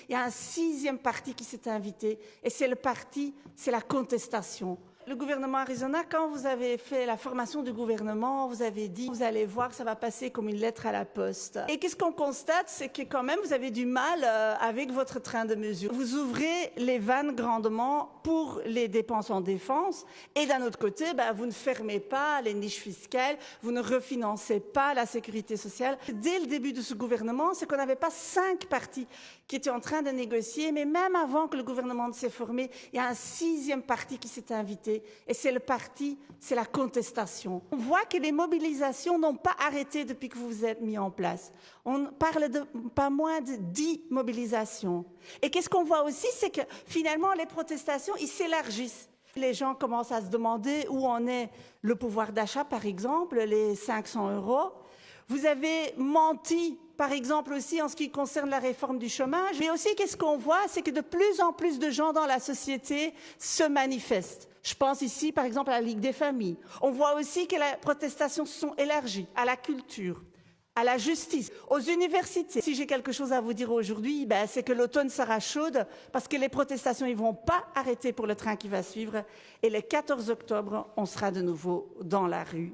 il y a un sixième parti qui s'est invité, et c'est la contestation. Le gouvernement Arizona, quand vous avez fait la formation du gouvernement, vous avez dit, vous allez voir, ça va passer comme une lettre à la poste. Et qu'est-ce qu'on constate, c'est que quand même, vous avez du mal avec votre train de mesure. Vous ouvrez les vannes grandement pour les dépenses en défense, et d'un autre côté, vous ne fermez pas les niches fiscales, vous ne refinancez pas la sécurité sociale. Dès le début de ce gouvernement, c'est qu'on n'avait pas 5 partis qui étaient en train de négocier, mais même avant que le gouvernement ne s'est formé, il y a un sixième parti qui s'est invité. Et c'est la contestation. On voit que les mobilisations n'ont pas arrêté depuis que vous vous êtes mis en place. On parle de pas moins de 10 mobilisations. Et qu'est-ce qu'on voit aussi, c'est que finalement les protestations, ils s'élargissent. Les gens commencent à se demander où en est le pouvoir d'achat, par exemple, les 500 €. Vous avez menti, par exemple, aussi en ce qui concerne la réforme du chômage. Mais aussi, qu'est-ce qu'on voit, c'est que de plus en plus de gens dans la société se manifestent. Je pense ici, par exemple, à la Ligue des familles. On voit aussi que les protestations se sont élargies à la culture, à la justice, aux universités. Si j'ai quelque chose à vous dire aujourd'hui, c'est que l'automne sera chaude parce que les protestations ne vont pas arrêter pour le train qui va suivre. Et le 14 octobre, on sera de nouveau dans la rue.